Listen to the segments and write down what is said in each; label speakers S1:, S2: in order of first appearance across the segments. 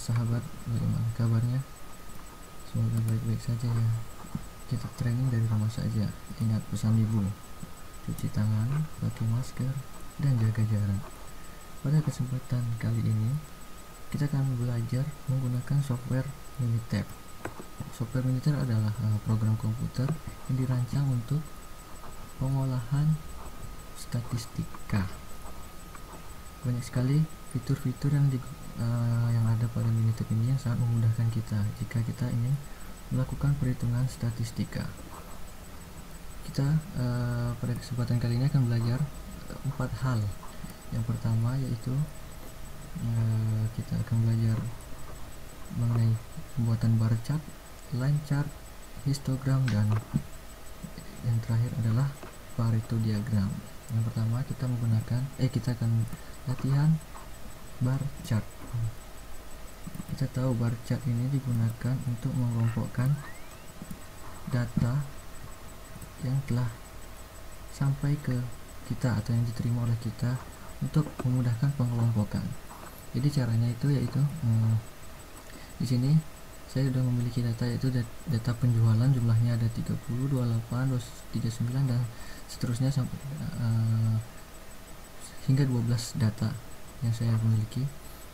S1: sahabat, bagaimana kabarnya? Semoga baik-baik saja ya. Kita training dari rumah saja. Ingat pesan ibu, cuci tangan, pakai masker, dan jaga jarak. Pada kesempatan kali ini kita akan belajar menggunakan software Minitab. Software Minitab adalah program komputer yang dirancang untuk pengolahan statistika. Banyak sekali fitur-fitur yang ada pada Minitab ini yang sangat memudahkan kita jika kita ingin melakukan perhitungan statistika. Kita pada kesempatan kali ini akan belajar 4 hal. Yang pertama yaitu kita akan belajar mengenai pembuatan bar chart, line chart, histogram, dan yang terakhir adalah Pareto diagram. Yang pertama kita akan latihan bar chart. Kita tahu bar chart ini digunakan untuk mengelompokkan data yang telah sampai ke kita atau yang diterima oleh kita untuk memudahkan pengelompokan. Jadi caranya itu yaitu di sini saya sudah memiliki data, yaitu data penjualan, jumlahnya ada 30, 28, 39 dan seterusnya sampai hingga 12 data yang saya miliki.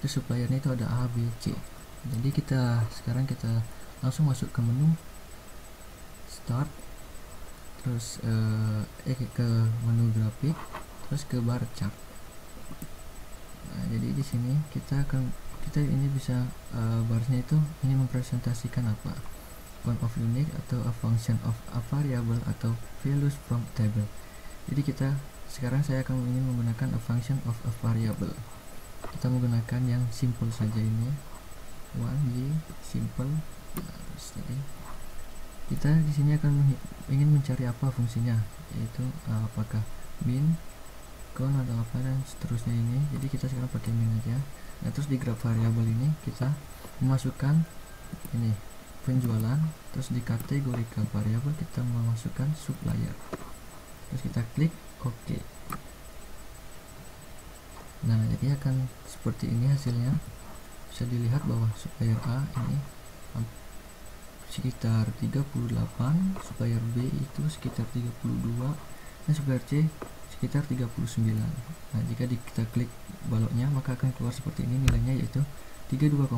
S1: Terus suppliernya itu ada A, B, C. Jadi sekarang kita langsung masuk ke menu start, terus ke menu grafik, terus ke bar chart. Nah, jadi di sini kita ini bisa barsnya itu ini mempresentasikan apa, count of unique atau a function of a variable atau values from table. Jadi sekarang saya akan ingin menggunakan a function of a variable. Kita menggunakan yang simple saja ini, 1y simple. Jadi kita di sini akan ingin mencari apa fungsinya, yaitu apakah min, count atau apa dan seterusnya ini. Jadi kita sekarang pakai min aja. Nah, terus di graph variable ini kita memasukkan ini penjualan, terus di categorical variable kita memasukkan supplier, terus kita klik OK. Nah, jadi akan seperti ini hasilnya. Bisa dilihat bahwa supplier A ini sekitar 38, supplier B itu sekitar 32, dan supplier C sekitar 39. Nah, jika kita klik baloknya maka akan keluar seperti ini nilainya, yaitu 32,5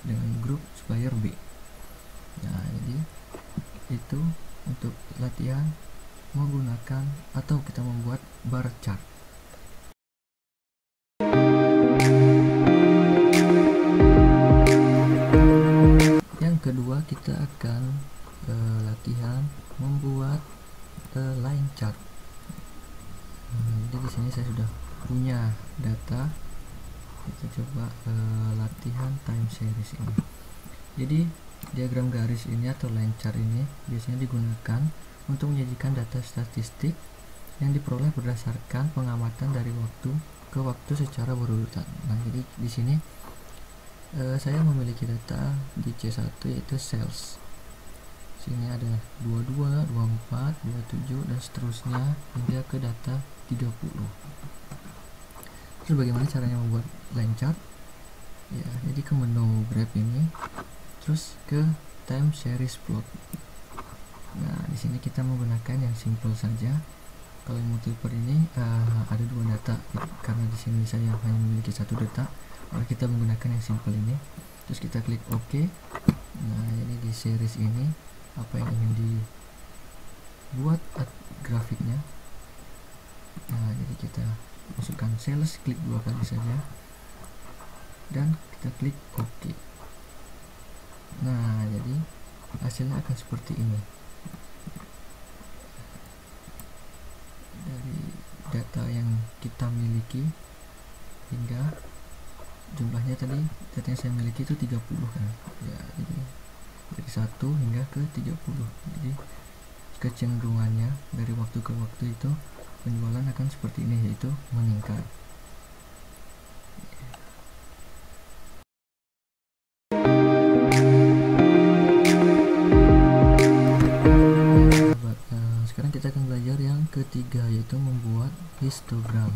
S1: dengan grup supplier B. Nah, jadi itu untuk latihan menggunakan atau kita membuat bar chart. Yang kedua kita akan latihan membuat line chart. Jadi di sini saya sudah punya data. Kita coba latihan time series ini. Jadi diagram garis ini atau line chart ini biasanya digunakan untuk menyajikan data statistik yang diperoleh berdasarkan pengamatan dari waktu ke waktu secara berurutan. Nah, jadi di sini saya memiliki data di C1 yaitu sales. Sini ada 22, 24, 27 dan seterusnya hingga ke data 30. Terus bagaimana caranya membuat line chart? Ya, jadi ke menu graph ini, terus ke time series plot. Nah, di sini kita menggunakan yang simple saja. Kalau yang multiple ini ada 2 data, karena di sini saya hanya memiliki 1 data, maka kita menggunakan yang simple ini. Terus kita klik OK. Nah, jadi di series ini apa yang ingin dibuat grafiknya. Nah, jadi kita masukkan sales, klik 2 kali saja dan kita klik OK. Nah, jadi hasilnya akan seperti ini. Dari data yang kita miliki hingga jumlahnya tadi, data yang saya miliki itu 30 kan ya, jadi dari 1 hingga ke 30. Jadi kecenderungannya dari waktu ke waktu itu penjualan akan seperti ini, yaitu meningkat. Sekarang kita akan belajar yang ketiga, yaitu membuat histogram.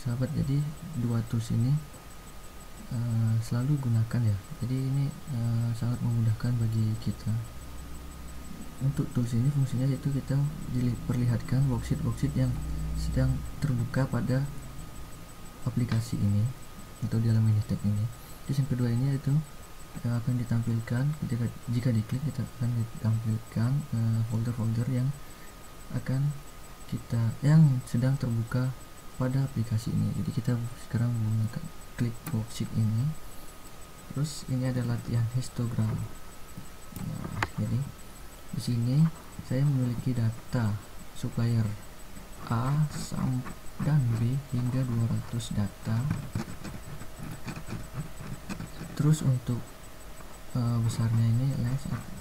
S1: sahabat, jadi dua tools ini selalu gunakan ya. Jadi ini sangat memudahkan bagi kita. Untuk tools ini fungsinya yaitu kita diperlihatkan worksheet yang sedang terbuka pada aplikasi ini atau di dalam mini tab ini. Terus yang kedua ini yaitu akan ditampilkan jika diklik, kita akan ditampilkan folder-folder yang sedang terbuka pada aplikasi ini. Jadi kita sekarang menggunakan klik worksheet ini. Terus ini ada latihan histogram. Nah, jadi di sini saya memiliki data supplier A dan B hingga 200 data. Terus untuk besarnya ini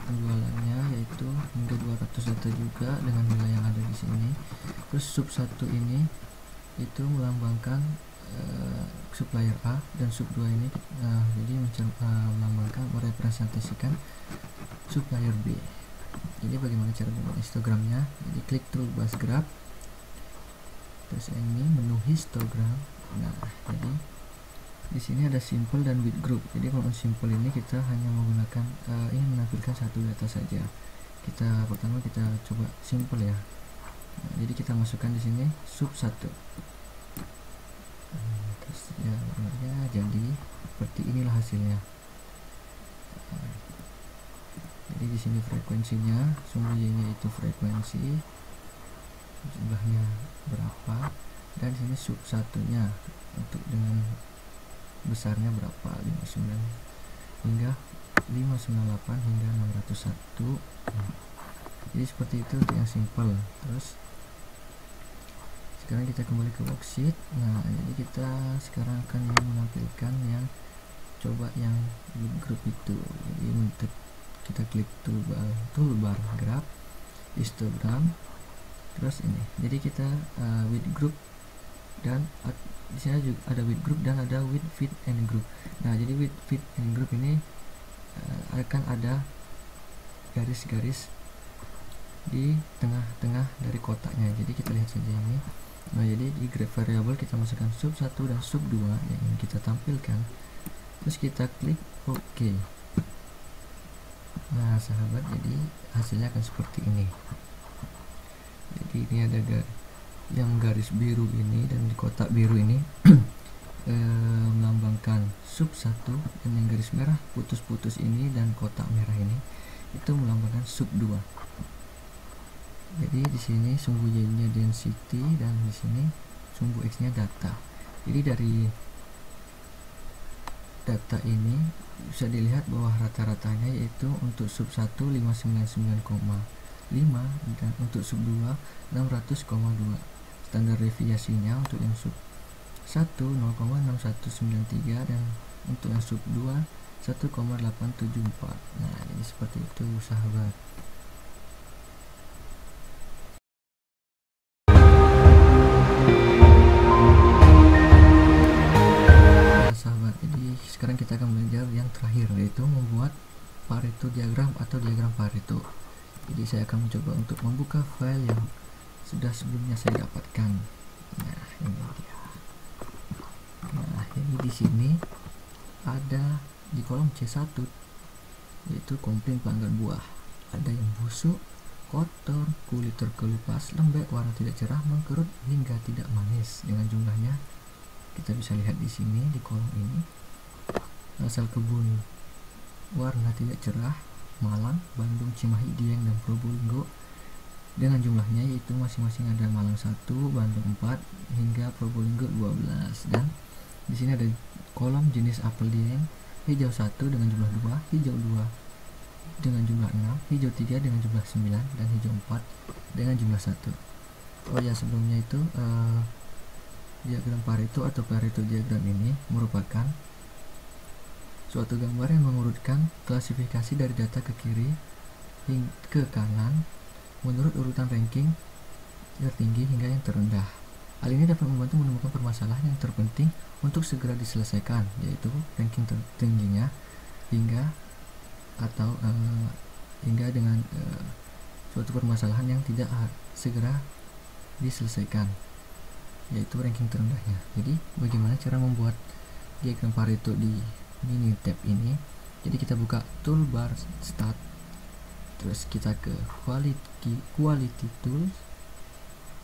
S1: penjualannya yaitu hingga 200 data juga dengan nilai yang ada di sini. Terus sub 1 ini itu melambangkan supplier A, dan sub 2 ini jadi melambangkan, merepresentasikan supplier B. Jadi bagaimana cara membuat histogramnya? Jadi klik toolbar graph, terus ini menu histogram. Nah, jadi di sini ada simple dan with group. Jadi kalau simple ini kita hanya menggunakan ini menampilkan satu data saja. Pertama kita coba simple ya. Nah, jadi kita masukkan di sini sub 1. Terus ya jadi seperti inilah hasilnya. Jadi di sini frekuensinya, sumbu Y-nya itu frekuensi, jumlahnya berapa, dan sini sub 1-nya untuk dengan besarnya berapa, 59 hingga 598 hingga 601. Jadi seperti itu untuk yang simple. Terus sekarang kita kembali ke worksheet. Nah, jadi kita sekarang akan menampilkan yang group itu. Jadi untuk kita klik toolbar graph, histogram, terus ini. Jadi kita with group, dan di sini juga ada with group dan ada with fit and group. Nah, jadi with fit and group ini akan ada garis-garis di tengah-tengah dari kotaknya. Jadi kita lihat saja ini. Nah, jadi di graph variable kita masukkan sub 1 dan sub 2 yang ingin kita tampilkan. Terus kita klik OK. Nah, sahabat, jadi hasilnya akan seperti ini. Jadi ini ada yang garis biru ini, dan di kotak biru ini melambangkan sub 1, dan yang garis merah putus-putus ini dan kotak merah ini itu melambangkan sub 2. Jadi di sini sumbu Y-nya density, dan di sini sumbu X-nya data. Jadi dari data ini bisa dilihat bahwa rata-ratanya yaitu untuk sub 1 599,5 dan untuk sub 2 600,2. Standar deviasinya untuk yang sub 1 0,6193 dan untuk yang sub 2 1,874. Nah, jadi seperti itu sahabat. Sekarang kita akan belajar yang terakhir, yaitu membuat Pareto diagram atau diagram Pareto. Jadi saya akan mencoba untuk membuka file yang sudah sebelumnya saya dapatkan. Nah, ini dia. Nah, ini di sini ada di kolom C1 yaitu komplain pelanggan buah. Ada yang busuk, kotor, kulit terkelupas, lembek, warna tidak cerah, mengkerut hingga tidak manis. Dengan jumlahnya kita bisa lihat di sini di kolom ini. Asal kebun warna tidak cerah, Malang, Bandung, Cimahi, Dieng, dan Probolinggo dengan jumlahnya yaitu masing-masing ada Malang 1, Bandung 4 hingga Probolinggo 12. Dan di sini ada kolom jenis apel Dieng, hijau 1 dengan jumlah 2, hijau 2 dengan jumlah 6, hijau 3 dengan jumlah 9, dan hijau 4 dengan jumlah 1. Oh ya, sebelumnya itu diagram Pareto atau Pareto diagram ini merupakan suatu gambar yang mengurutkan klasifikasi dari data ke kiri hingga ke kanan menurut urutan ranking tertinggi hingga yang terendah. Hal ini dapat membantu menemukan permasalahan yang terpenting untuk segera diselesaikan, yaitu ranking tertingginya hingga dengan suatu permasalahan yang tidak segera diselesaikan. yaitu ranking terendahnya. Jadi bagaimana cara membuat diagram Pareto di mini tab ini? Jadi kita buka toolbar start, terus kita ke quality tools,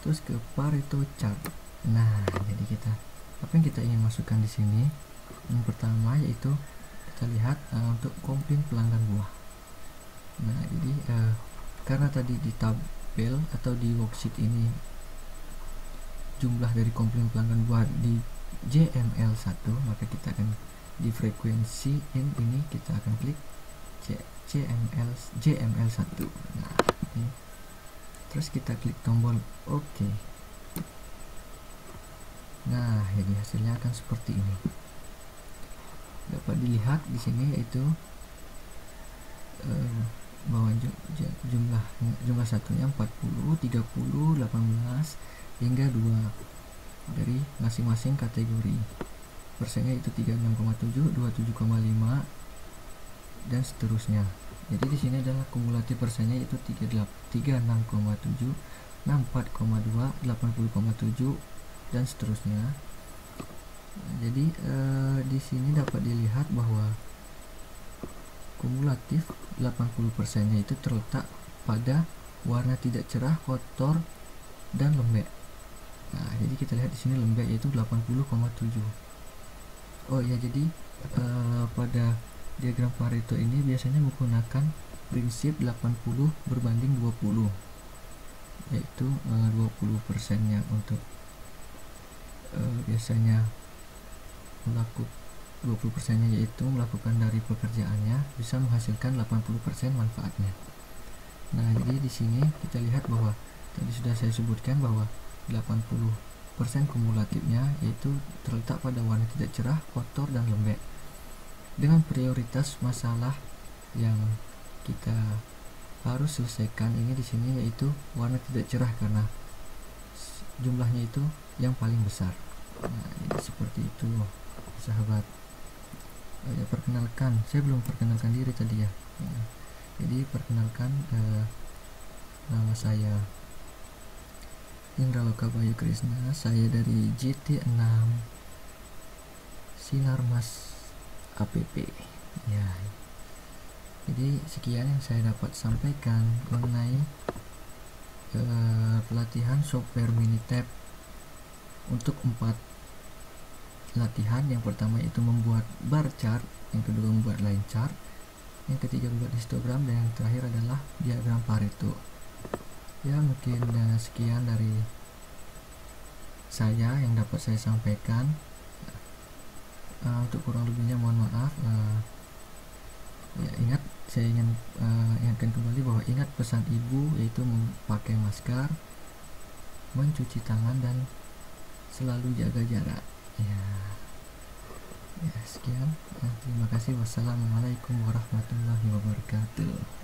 S1: terus ke Pareto chart. Nah, jadi apa yang kita ingin masukkan di sini? Yang pertama yaitu kita lihat untuk komplain pelanggan buah. Nah, jadi karena tadi di tabel atau di worksheet ini jumlah dari komplain pelanggan buah di JML1, maka kita akan di frekuensi ini kita akan klik JML1. Nah, ini. Terus kita klik tombol OK. Nah, jadi hasilnya akan seperti ini. Dapat dilihat di sini yaitu bahwa jumlah satunya 40, 30, 18 hingga 2 dari masing-masing kategori. Persennya itu 36,7, 27,5 dan seterusnya. Jadi di sini adalah kumulatif persennya itu 36,7, 64,2, 80,7 dan seterusnya. Jadi di sini dapat dilihat bahwa kumulatif 80%-nya itu terletak pada warna tidak cerah, kotor dan lembek. Nah, jadi kita lihat di sini lembek yaitu 80,7. Oh ya, jadi pada diagram Pareto ini biasanya menggunakan prinsip 80 berbanding 20, yaitu 20%-nya untuk biasanya melakukan 20%-nya yaitu melakukan dari pekerjaannya bisa menghasilkan 80% manfaatnya. Nah, jadi di sini kita lihat bahwa tadi sudah saya sebutkan bahwa 80% kumulatifnya yaitu terletak pada warna tidak cerah, kotor dan lembek. Dengan prioritas masalah yang kita harus selesaikan ini di sini yaitu warna tidak cerah karena jumlahnya itu yang paling besar. Nah, jadi seperti itu, sahabat. Ya, perkenalkan, saya belum perkenalkan diri tadi ya. Jadi perkenalkan, nama saya Indra Loka Bayu Krisna, saya dari JT6 Sinarmas APP. Ya, jadi sekian yang saya dapat sampaikan mengenai pelatihan software Minitab untuk 4 latihan. Yang pertama itu membuat bar chart, yang kedua membuat line chart, yang ketiga membuat histogram, dan yang terakhir adalah diagram Pareto. Ya, mungkin sekian dari saya yang dapat saya sampaikan. Untuk kurang lebihnya mohon maaf. Ya, ingat, saya ingin ingatkan kembali bahwa ingat pesan ibu yaitu memakai masker, mencuci tangan dan selalu jaga jarak. Ya, sekian. Terima kasih. Wassalamualaikum warahmatullahi wabarakatuh.